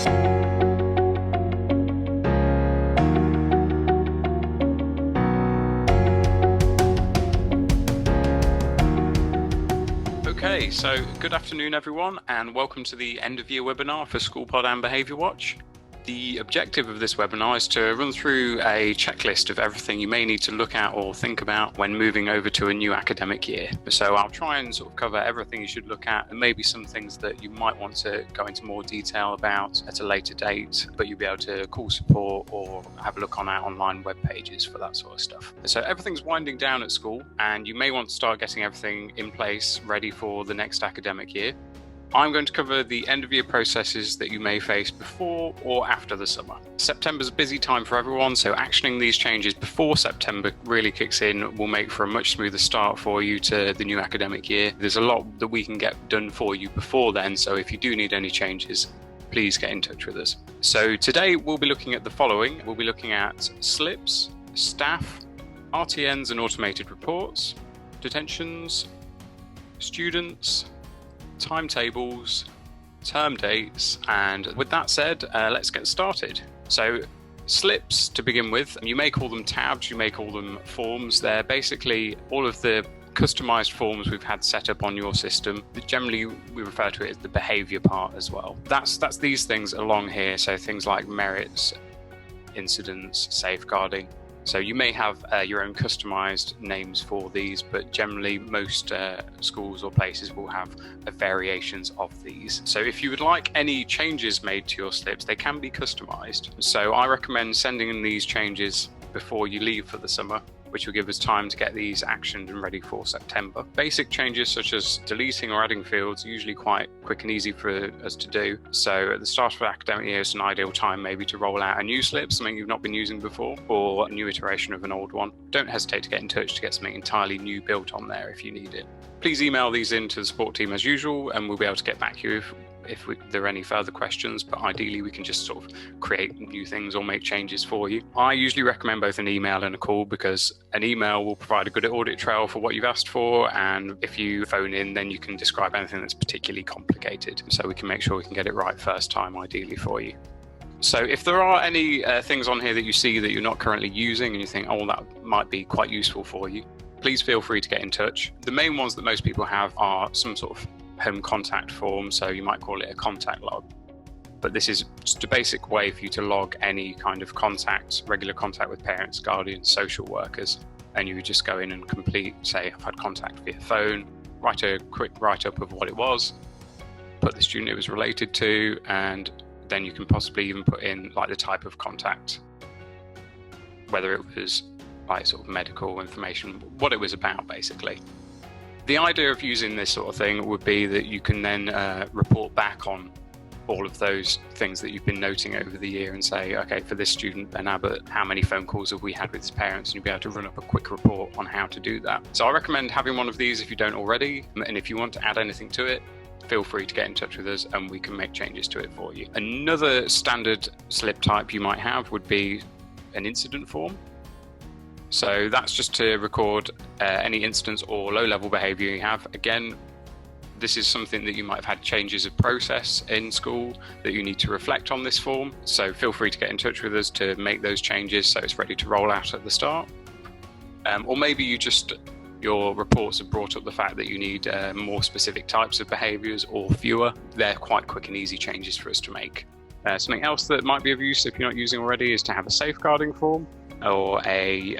Okay, so good afternoon everyone, and welcome to the end of year webinar for SchoolPod and BehaviourWatch. The objective of this webinar is to run through a checklist of everything you may need to look at or think about when moving over to a new academic year. So I'll try and sort of cover everything you should look at, and maybe some things that you might want to go into more detail about at a later date, but you'll be able to call support or have a look on our online web pages for that sort of stuff. So everything's winding down at school, and you may want to start getting everything in place ready for the next academic year. I'm going to cover the end of year processes that you may face before or after the summer. September's a busy time for everyone, so actioning these changes before September really kicks in will make for a much smoother start for you to the new academic year. There's a lot that we can get done for you before then, so if you do need any changes, please get in touch with us. So today we'll be looking at the following. We'll be looking at slips, staff, RTNs and automated reports, detentions, students, timetables, term dates, and with that said, let's get started. So slips to begin with, you may call them tabs, you may call them forms. They're basically all of the customized forms we've had set up on your system. Generally we refer to it as the behavior part as well. That's these things along here, so things like merits, incidents, safeguarding. So you may have your own customized names for these, but generally most schools or places will have variations of these. So if you would like any changes made to your slips, they can be customized. So I recommend sending in these changes before you leave for the summer, which will give us time to get these actioned and ready for September. Basic changes such as deleting or adding fields are usually quite quick and easy for us to do. So at the start of the academic year, it's an ideal time maybe to roll out a new slip, something you've not been using before, or a new iteration of an old one. Don't hesitate to get in touch to get something entirely new built on there if you need it. Please email these in to the support team as usual, and we'll be able to get back to you if there are any further questions, but ideally we can just sort of create new things or make changes for you. I usually recommend both an email and a call, because an email will provide a good audit trail for what you've asked for, and if you phone in then you can describe anything that's particularly complicated, so we can make sure we can get it right first time ideally for you. So if there are any things on here that you see that you're not currently using and you think, oh, that might be quite useful for you, please feel free to get in touch. The main ones that most people have are some sort of home contact form, so you might call it a contact log. But this is just a basic way for you to log any kind of contact, regular contact with parents, guardians, social workers, and you would just go in and complete, say, I've had contact via phone, write a quick write-up of what it was, put the student it was related to, and then you can possibly even put in like the type of contact, whether it was like sort of medical information, what it was about basically. The idea of using this sort of thing would be that you can then report back on all of those things that you've been noting over the year and say, okay, for this student, Ben Abbott, how many phone calls have we had with his parents? And you'll be able to run up a quick report on how to do that. So I recommend having one of these if you don't already. And if you want to add anything to it, feel free to get in touch with us and we can make changes to it for you. Another standard slip type you might have would be an incident form. So that's just to record any incidents or low-level behaviour you have. Again, this is something that you might have had changes of process in school that you need to reflect on this form. So feel free to get in touch with us to make those changes so it's ready to roll out at the start. Or maybe your reports have brought up the fact that you need more specific types of behaviours or fewer. They're quite quick and easy changes for us to make. Something else that might be of use if you're not using already is to have a safeguarding form or a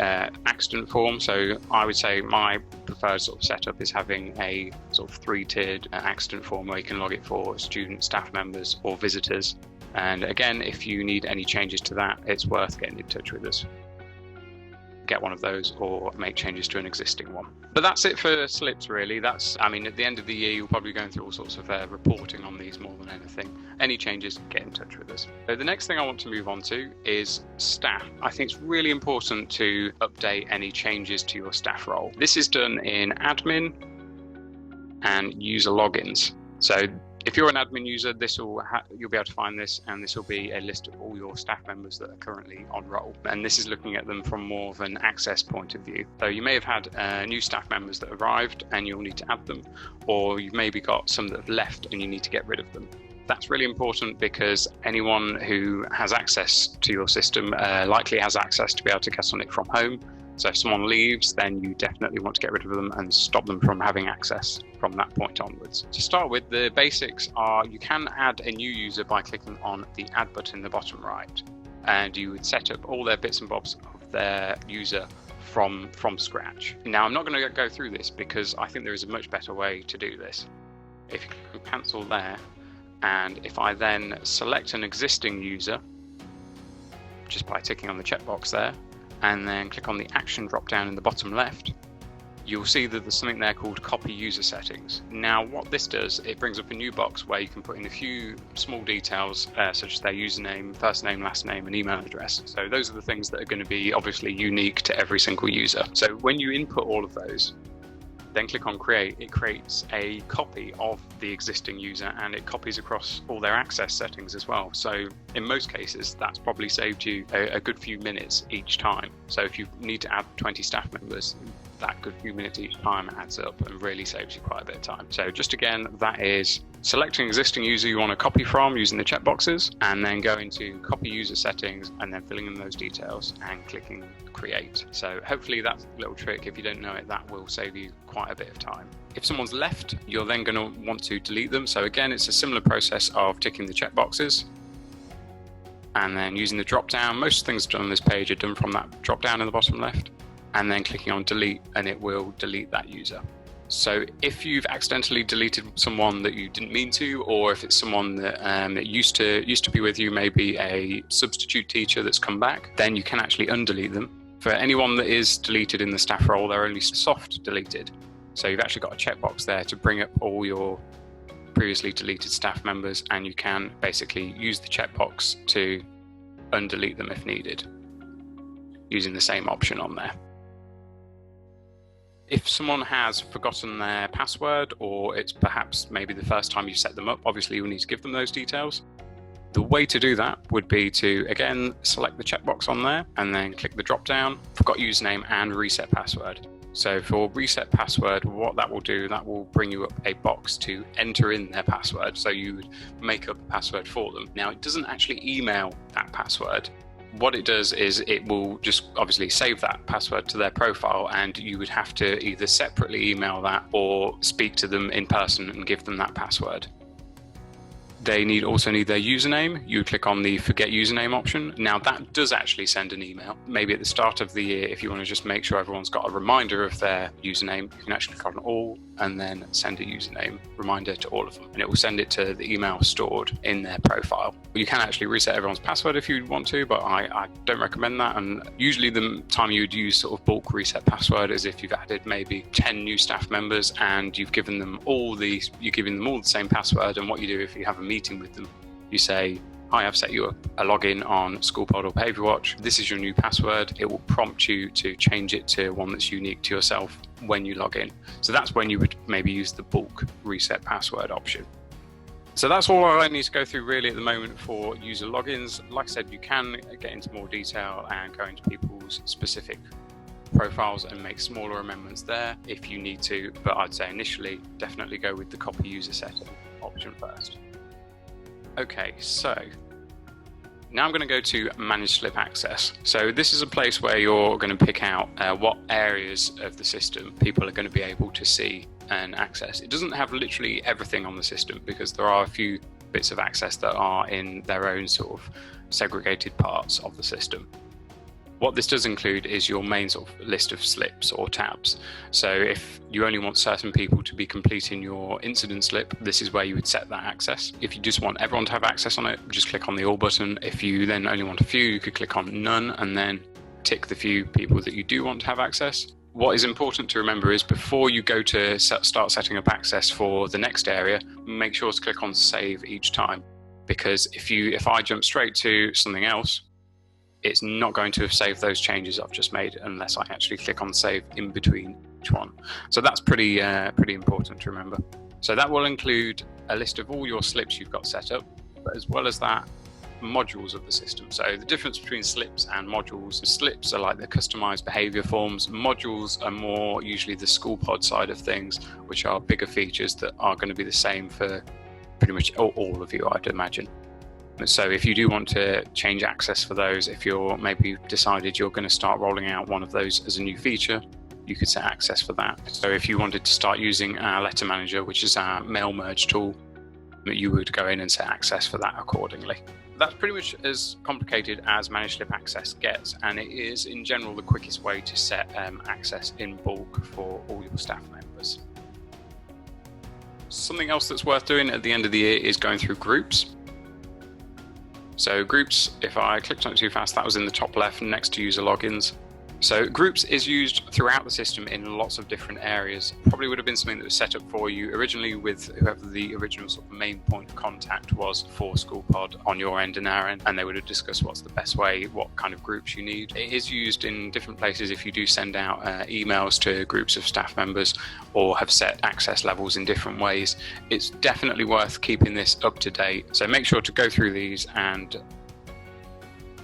accident form. So I would say my preferred sort of setup is having a sort of 3-tiered accident form where you can log it for students, staff members or visitors. And again, if you need any changes to that, it's worth getting in touch with us. Get one of those or make changes to an existing one. But that's it for slips really. At the end of the year, you're probably going through all sorts of reporting on these more than anything. Any changes, get in touch with us. So the next thing I want to move on to is staff. I think it's really important to update any changes to your staff role. This is done in admin and user logins. So if you're an admin user, you'll be able to find this, and this will be a list of all your staff members that are currently on roll. And this is looking at them from more of an access point of view. So you may have had new staff members that arrived and you'll need to add them, or you've maybe got some that have left and you need to get rid of them. That's really important because anyone who has access to your system likely has access to be able to get on it from home. So if someone leaves, then you definitely want to get rid of them and stop them from having access from that point onwards. To start with, the basics are you can add a new user by clicking on the add button in the bottom right, and you would set up all their bits and bobs of their user from scratch. Now, I'm not going to go through this because I think there is a much better way to do this. If you can cancel there, and if I then select an existing user, just by ticking on the checkbox there, and then click on the action drop down in the bottom left, you'll see that there's something there called copy user settings. Now what this does, it brings up a new box where you can put in a few small details such as their username, first name, last name, and email address. So those are the things that are going to be obviously unique to every single user. So when you input all of those, then click on create, it creates a copy of the existing user and it copies across all their access settings as well. So in most cases, that's probably saved you a good few minutes each time. So if you need to add 20 staff members, that good few minutes each time adds up and really saves you quite a bit of time. So just again, that is selecting existing user you want to copy from using the checkboxes, and then go into copy user settings and then filling in those details and clicking create. So hopefully that little trick, if you don't know it, that will save you quite a bit of time. If someone's left, you're then going to want to delete them. So again, it's a similar process of ticking the checkboxes and then using the drop down. Most things done on this page are done from that drop down in the bottom left, and then clicking on delete, and it will delete that user. So if you've accidentally deleted someone that you didn't mean to, or if it's someone that used to be with you, maybe a substitute teacher that's come back, then you can actually undelete them. For anyone that is deleted in the staff role, they're only soft deleted. So you've actually got a checkbox there to bring up all your previously deleted staff members, and you can basically use the checkbox to undelete them if needed, using the same option on there. If someone has forgotten their password, or it's perhaps maybe the first time you set them up, obviously you'll need to give them those details. The way to do that would be to, again, select the checkbox on there and then click the drop down, forgot username and reset password. So for reset password, what that will do, that will bring you up a box to enter in their password. So you would make up a password for them. Now it doesn't actually email that password. What it does is it will just obviously save that password to their profile, and you would have to either separately email that or speak to them in person and give them that password. They also need their username. You click on the forget username option. Now that does actually send an email. Maybe at the start of the year, if you want to just make sure everyone's got a reminder of their username, you can actually click on all and then send a username reminder to all of them. And it will send it to the email stored in their profile. You can actually reset everyone's password if you want to, but I don't recommend that. And usually the time you would use sort of bulk reset password is if you've added maybe 10 new staff members and you've given them all the same password. And what you do if you have a meeting with them, you say, hi, I've set you up a login on SchoolPod or BehaviourWatch. This is your new password. It will prompt you to change it to one that's unique to yourself when you log in. So that's when you would maybe use the bulk reset password option. So that's all I need to go through really at the moment for user logins. Like I said, you can get into more detail and go into people's specific profiles and make smaller amendments there if you need to, but I'd say initially definitely go with the copy user setting option first. Okay, so now I'm going to go to Manage Slip Access. So this is a place where you're going to pick out what areas of the system people are going to be able to see and access. It doesn't have literally everything on the system because there are a few bits of access that are in their own sort of segregated parts of the system. What this does include is your main sort of list of slips or tabs. So if you only want certain people to be completing your incident slip, this is where you would set that access. If you just want everyone to have access on it, just click on the all button. If you then only want a few, you could click on none and then tick the few people that you do want to have access. What is important to remember is before you go to start setting up access for the next area, make sure to click on save each time. Because if I jump straight to something else, it's not going to have saved those changes I've just made unless I actually click on save in between each one. So that's pretty important to remember. So that will include a list of all your slips you've got set up, but as well as that, modules of the system. So the difference between slips and modules, slips are like the customized behavior forms. Modules are more usually the SchoolPod side of things, which are bigger features that are going to be the same for pretty much all of you, I'd imagine. So if you do want to change access for those, if you're maybe decided you're going to start rolling out one of those as a new feature, you could set access for that. So if you wanted to start using our letter manager, which is our mail merge tool, you would go in and set access for that accordingly. That's pretty much as complicated as managed slip access gets, and it is in general the quickest way to set access in bulk for all your staff members. Something else that's worth doing at the end of the year is going through groups. So groups, if I clicked on it too fast, that was in the top left next to user logins. So groups is used throughout the system in lots of different areas. Probably would have been something that was set up for you originally with whoever the original sort of main point of contact was for SchoolPod on your end and our end, and they would have discussed what's the best way, what kind of groups you need. It is used in different places if you do send out emails to groups of staff members or have set access levels in different ways. It's definitely worth keeping this up to date. So make sure to go through these, and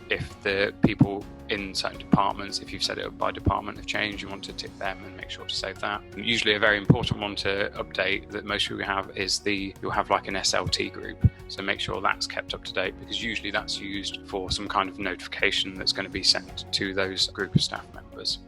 if the people in certain departments, if you've set it up by department, have changed, you want to tick them and make sure to save that. Usually a very important one to update that most people have is you'll have like an SLT group. So make sure that's kept up to date, because usually that's used for some kind of notification that's going to be sent to those group of staff members.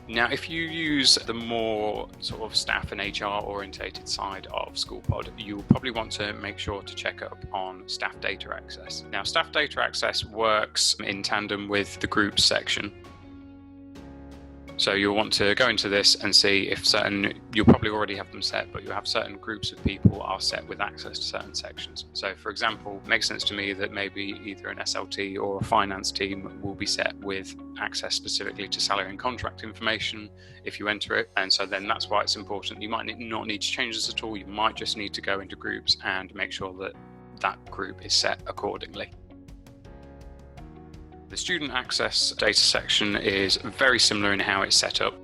Now, if you use the more sort of staff and HR orientated side of SchoolPod, you'll probably want to make sure to check up on staff data access. Now, staff data access works in tandem with the groups section. So you'll want to go into this and see if you'll probably already have them set, but you have certain groups of people are set with access to certain sections. So for example, it makes sense to me that maybe either an SLT or a finance team will be set with access specifically to salary and contract information if you enter it. And so then that's why it's important. You might not need to change this at all. You might just need to go into groups and make sure that that group is set accordingly. The student access data section is very similar in how it's set up.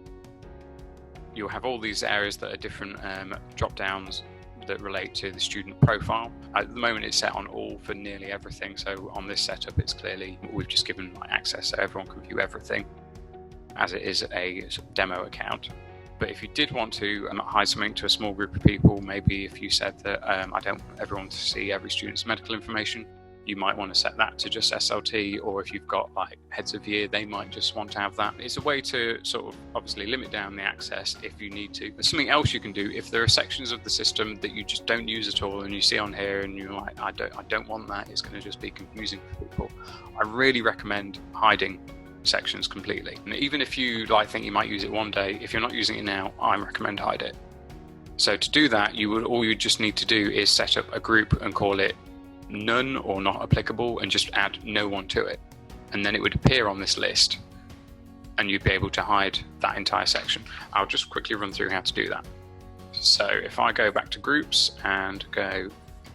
You'll have all these areas that are different drop-downs that relate to the student profile. At the moment it's set on all for nearly everything, so on this setup it's clearly, we've just given access so everyone can view everything as it is a sort of demo account. But if you did want to hide something to a small group of people, maybe if you said that I don't want everyone to see every student's medical information, you might want to set that to just SLT, or if you've got like heads of year, they might just want to have that. It's a way to sort of obviously limit down the access if you need to. There's something else you can do if there are sections of the system that you just don't use at all and you see on here and you're like, I don't want that, it's going to just be confusing for people. I really recommend hiding sections completely. And even if you think you might use it one day, if you're not using it now, I recommend hide it. So to do that, all you just need to do is set up a group and call it none or not applicable and just add no one to it, and then it would appear on this list and you'd be able to hide that entire section. I'll just quickly run through how to do that. So if I go back to groups and go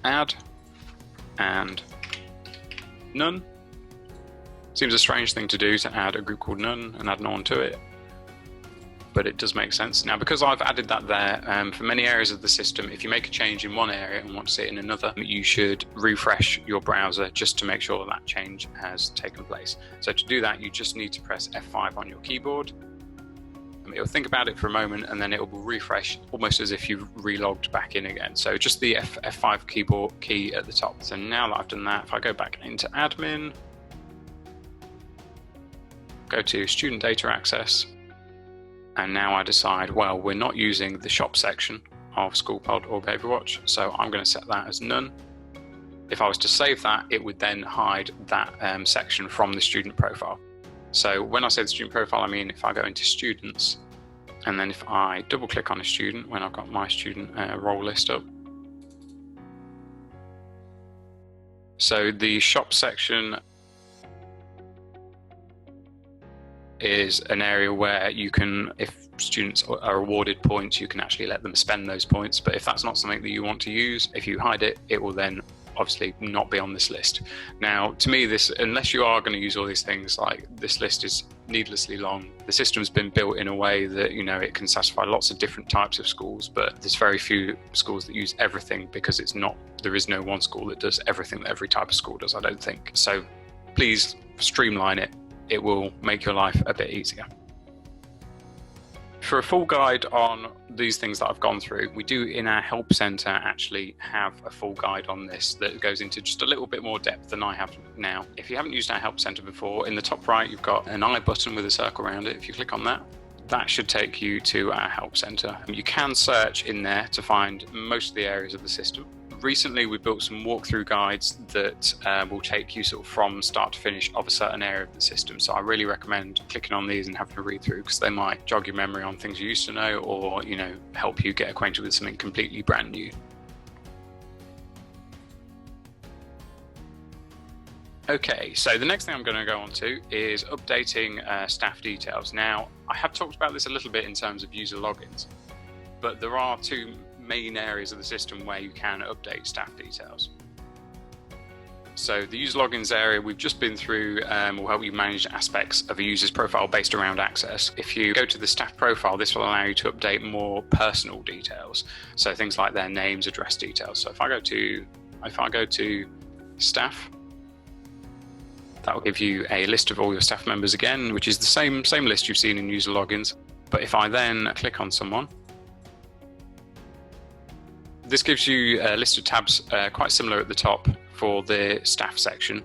add and none, seems a strange thing to do to add a group called none and add no one to it, but it does make sense. Now, because I've added that there, for many areas of the system, if you make a change in one area and want to see it in another, you should refresh your browser just to make sure that change has taken place. So to do that, you just need to press F5 on your keyboard. It'll think about it for a moment and then it will refresh almost as if you've relogged back in again. So just the F5 keyboard key at the top. So now that I've done that, if I go back into admin, go to student data access, and now I decide, well, we're not using the shop section of SchoolPod or BehaviourWatch, so I'm going to set that as none. If I was to save that, it would then hide that section from the student profile. So when I say the student profile, I mean if I go into students, and then if I double click on a student when I've got my student role list up. So the shop section is an area where you can, if students are awarded points, you can actually let them spend those points. But if that's not something that you want to use, if you hide it, it will then obviously not be on this list. Now, to me, unless you are going to use all these things, like this list is needlessly long. The system's been built in a way that, it can satisfy lots of different types of schools, but there's very few schools that use everything because there is no one school that does everything that every type of school does, I don't think. So please streamline it. It will make your life a bit easier. for a full guide on these things that I've gone through, we do in our help center actually have a full guide on this that goes into just a little bit more depth than I have now. If you haven't used our help center before, in the top right you've got an I button with a circle around it. If you click on that, that should take you to our help center. You can search in there to find most of the areas of the system. Recently we built some walkthrough guides that will take you sort of from start to finish of a certain area of the system. So I really recommend clicking on these and having a read through, because they might jog your memory on things you used to know, or help you get acquainted with something completely brand new. Okay, so the next thing I'm going to go on to is updating staff details. Now, I have talked about this a little bit in terms of user logins, but there are two main areas of the system where you can update staff details. So the user logins area we've just been through will help you manage aspects of a user's profile based around access. If you go to the staff profile, this will allow you to update more personal details. So things like their names, address details. So if I go to staff, that will give you a list of all your staff members again, which is the same list you've seen in user logins. But if I then click on someone, this gives you a list of tabs quite similar at the top for the staff section,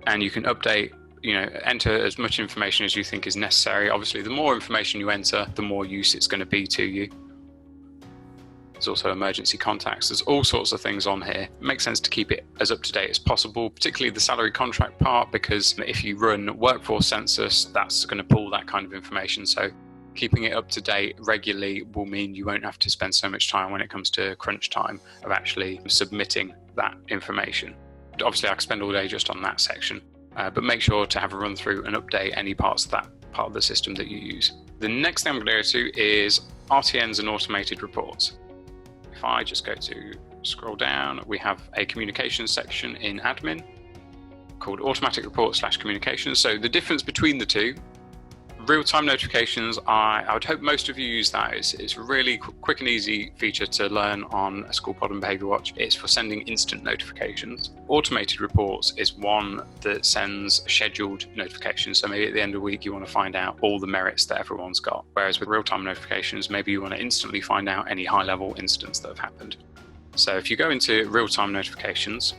and you can update, enter as much information as you think is necessary. Obviously, the more information you enter, the more use it's going to be to you. There's also emergency contacts. There's all sorts of things on here. It makes sense to keep it as up to date as possible, particularly the salary contract part, because if you run workforce census, that's going to pull that kind of information. So keeping it up to date regularly will mean you won't have to spend so much time when it comes to crunch time of actually submitting that information. Obviously, I could spend all day just on that section, but make sure to have a run through and update any parts of that part of the system that you use. The next thing I'm going to go to is RTNs and automated reports. If I just go to scroll down, we have a communications section in admin called automatic report / communications. So the difference between the two, real-time notifications, I would hope most of you use that. It's a really quick and easy feature to learn on SchoolPod and BehaviourWatch. It's for sending instant notifications. Automated reports is one that sends scheduled notifications. So maybe at the end of the week you want to find out all the merits that everyone's got. Whereas with real-time notifications, maybe you want to instantly find out any high-level incidents that have happened. So if you go into real-time notifications,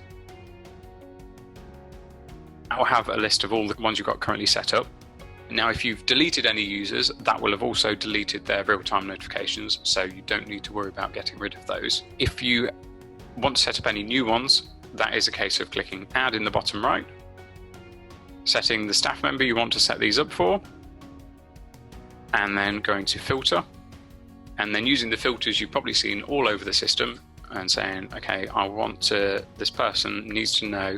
I'll have a list of all the ones you've got currently set up. Now, if you've deleted any users, that will have also deleted their real-time notifications, so you don't need to worry about getting rid of those. If you want to set up any new ones, that is a case of clicking Add in the bottom right, setting the staff member you want to set these up for, and then going to Filter, and then using the filters you've probably seen all over the system, and saying, okay, this person needs to know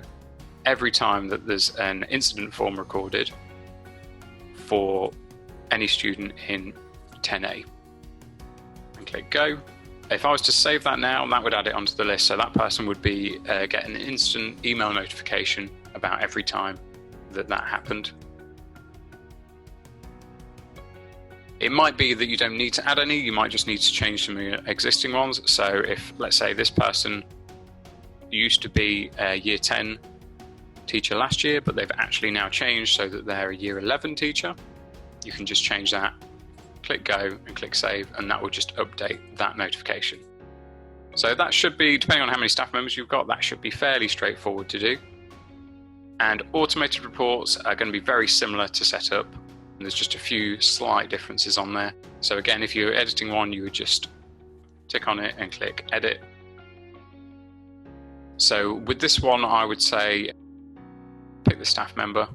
every time that there's an incident form recorded for any student in 10A, and click go. If I was to save that now, that would add it onto the list, so that person would be get an instant email notification about every time that happened. It might be that you don't need to add any, you might just need to change some of your existing ones. So if, let's say, this person used to be a year 10 teacher last year, but they've actually now changed so that they're a year 11 teacher, you can just change that, click go and click save, and that will just update that notification. So that should be, depending on how many staff members you've got, that should be fairly straightforward to do. And automated reports are going to be very similar to set up. There's just a few slight differences on there. So again, if you're editing one, you would just tick on it and click edit. So with this one, I would say pick the staff member,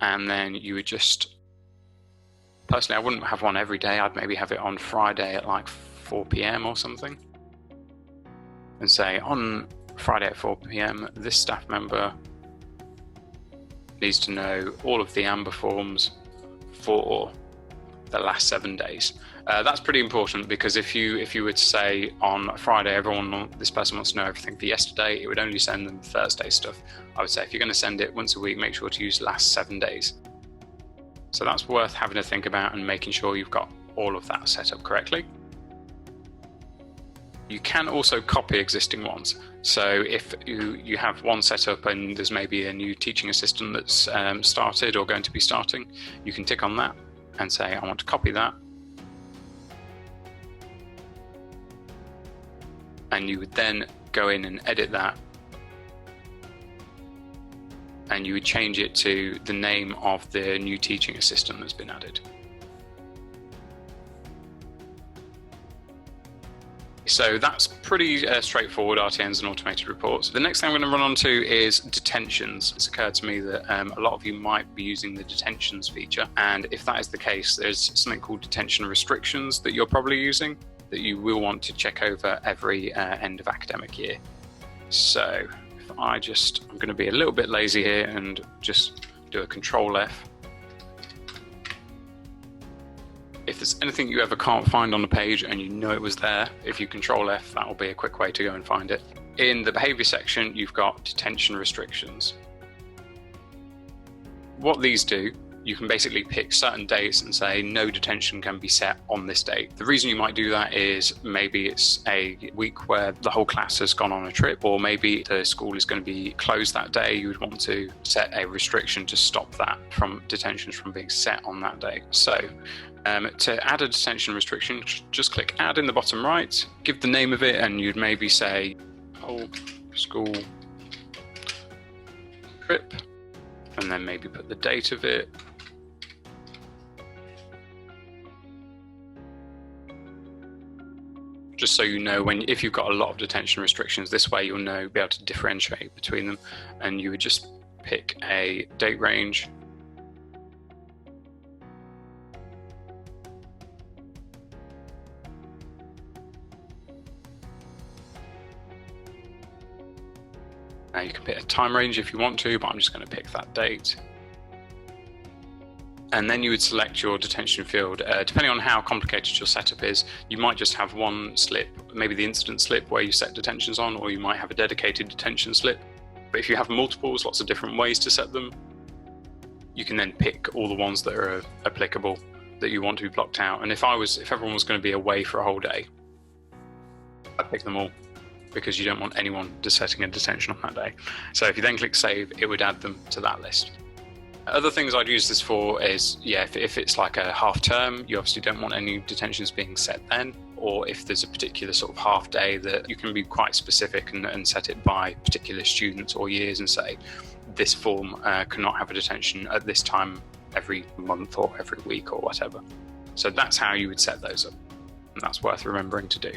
and then you would just, personally, I wouldn't have one every day. I'd maybe have it on Friday at like 4 p.m. or something, and say on Friday at 4 p.m. this staff member needs to know all of the AMBER forms for the last 7 days. That's pretty important, because if you were to say on Friday this person wants to know everything for yesterday, it would only send them Thursday stuff. I would say if you're going to send it once a week, make sure to use the last 7 days. So that's worth having to think about and making sure you've got all of that set up correctly. You can also copy existing ones. So if you have one set up and there's maybe a new teaching assistant that's started or going to be starting, you can tick on that and say, I want to copy that. and you would then go in and edit that, and you would change it to the name of the new teaching assistant that's been added. So that's pretty straightforward, RTNs and automated reports. The next thing I'm going to run on to is detentions. It's occurred to me that a lot of you might be using the detentions feature, and if that is the case, there's something called detention restrictions that you're probably using that you will want to check over every end of academic year. So if I'm going to be a little bit lazy here and just do a Control F. If there's anything you ever can't find on the page and you know it was there, if you Control F, that will be a quick way to go and find it. In the behavior section, you've got detention restrictions. What these do, you can basically pick certain dates and say no detention can be set on this date. The reason you might do that is maybe it's a week where the whole class has gone on a trip, or maybe the school is going to be closed that day. You would want to set a restriction to stop that from detentions from being set on that day. So to add a detention restriction, just click add in the bottom right, give the name of it, and you'd maybe say whole school trip, and then maybe put the date of it. Just so you know, if you've got a lot of detention restrictions, this way you'll be able to differentiate between them, and you would just pick a date range. Now you can pick a time range if you want to, but I'm just going to pick that date. And then you would select your detention field. Depending on how complicated your setup is, you might just have one slip, maybe the incident slip where you set detentions on, or you might have a dedicated detention slip. But if you have multiples, lots of different ways to set them, you can then pick all the ones that are applicable that you want to be blocked out. And if everyone was going to be away for a whole day, I'd pick them all, because you don't want anyone just setting a detention on that day. So if you then click save, it would add them to that list. Other things I'd use this for is, if it's like a half term, you obviously don't want any detentions being set then, or if there's a particular sort of half day, that you can be quite specific and set it by particular students or years and say, this form cannot have a detention at this time every month or every week or whatever. So that's how you would set those up, and that's worth remembering to do.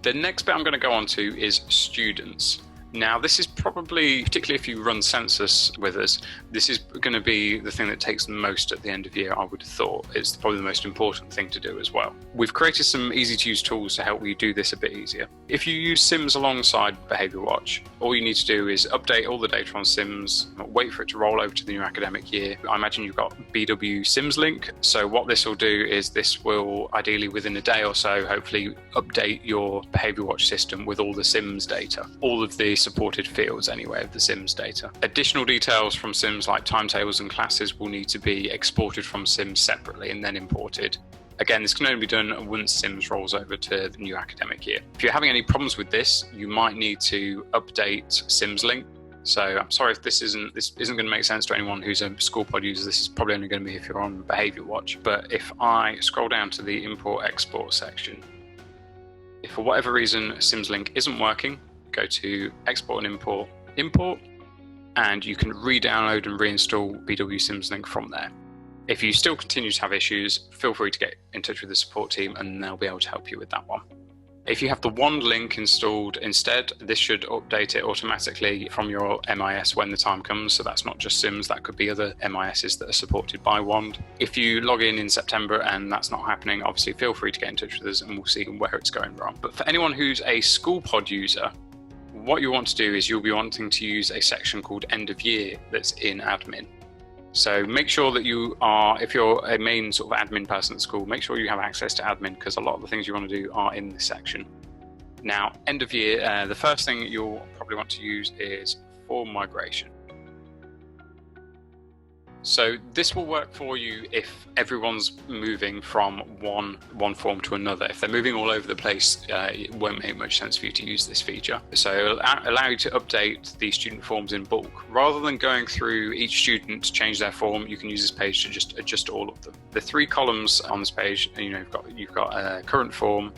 The next bit I'm going to go on to is students. Now, this is probably, particularly if you run census with us, this is going to be the thing that takes the most at the end of year, I would have thought. It's probably the most important thing to do as well. We've created some easy-to-use tools to help you do this a bit easier. If you use Sims alongside BehaviourWatch, all you need to do is update all the data on Sims, wait for it to roll over to the new academic year. I imagine you've got BW Sims link. So what this will do is this will, ideally within a day or so, hopefully update your BehaviourWatch system with all the Sims data, all of the supported fields anyway of the Sims data. Additional details from Sims like timetables and classes will need to be exported from Sims separately and then imported. Again, this can only be done once Sims rolls over to the new academic year. If you're having any problems with this, you might need to update Sims link. So I'm sorry if this isn't going to make sense to anyone who's a SchoolPod user. This is probably only going to be if you're on BehaviourWatch. But if I scroll down to the import-export section, if for whatever reason Sims link isn't working, go to export and import, and you can re-download and reinstall BW Sims link from there. If you still continue to have issues, feel free to get in touch with the support team and they'll be able to help you with that one. If you have the Wand link installed instead, this should update it automatically from your MIS when the time comes. So that's not just Sims, that could be other MISs that are supported by Wand. If you log in September and that's not happening, obviously feel free to get in touch with us and we'll see where it's going wrong. But for anyone who's a SchoolPod user, what you want to do is you'll be wanting to use a section called End of Year that's in admin. So make sure that if you're a main sort of admin person at school, make sure you have access to admin, because a lot of the things you want to do are in this section. Now, end of year, the first thing you'll probably want to use is form migration. So this will work for you if everyone's moving from one form to another. If they're moving all over the place, it won't make much sense for you to use this feature. So it'll allow you to update the student forms in bulk. Rather than going through each student to change their form, you can use this page to just adjust all of them. The three columns on this page, you've got current form,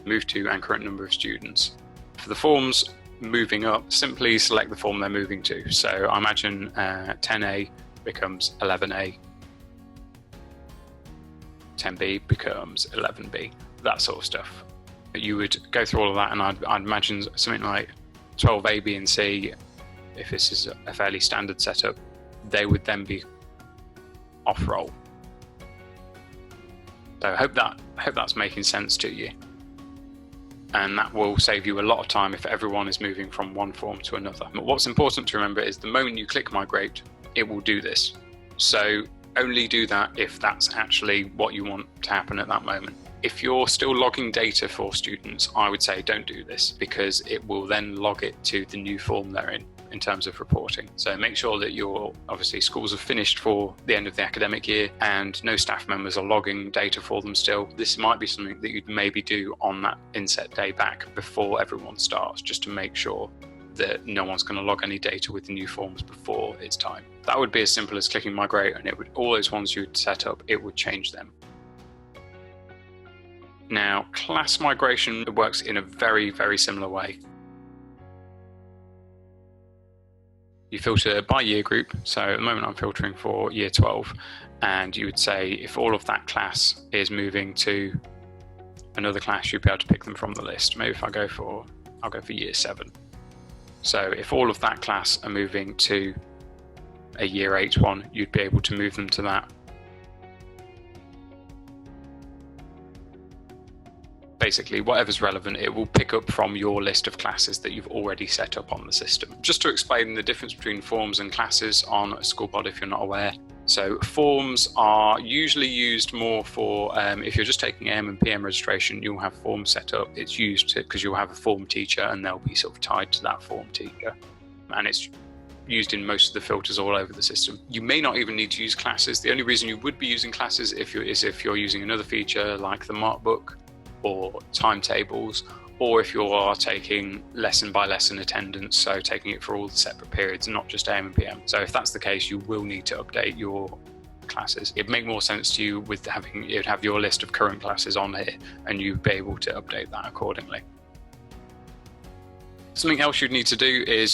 move to, and current number of students. for the forms moving up, simply select the form they're moving to. So I imagine 10A becomes 11A, 10B becomes 11B, that sort of stuff. You would go through all of that, and I'd imagine something like 12A, B, and C, if this is a fairly standard setup, they would then be off roll. So I hope that's making sense to you. And that will save you a lot of time if everyone is moving from one form to another. But what's important to remember is the moment you click migrate, it will do this. So only do that if that's actually what you want to happen at that moment. If you're still logging data for students, I would say don't do this, because it will then log it to the new form they're in terms of reporting. So make sure that obviously schools have finished for the end of the academic year and no staff members are logging data for them still. This might be something that you'd maybe do on that inset day back before everyone starts, just to make sure that no one's going to log any data with the new forms before it's time. That would be as simple as clicking migrate, and all those ones you'd set up, it would change them. Now, class migration works in a very, very similar way. You filter by year group. So at the moment I'm filtering for year 12, and you would say if all of that class is moving to another class, you'd be able to pick them from the list. Maybe if I'll go for year 7. So if all of that class are moving to a year 8 one, you'd be able to move them to that. Basically, whatever's relevant, it will pick up from your list of classes that you've already set up on the system. Just to explain the difference between forms and classes on SchoolPod if you're not aware. So forms are usually used more for, if you're just taking AM and PM registration, you'll have forms set up. It's used because you'll have a form teacher and they'll be sort of tied to that form teacher. And it's used in most of the filters all over the system. You may not even need to use classes. The only reason you would be using classes is if you're using another feature like the mark book or timetables, or if you are taking lesson by lesson attendance, so taking it for all the separate periods, not just AM and PM. So if that's the case, you will need to update your classes. It'd make more sense to you with you'd have your list of current classes on here, and you'd be able to update that accordingly. Something else you'd need to do is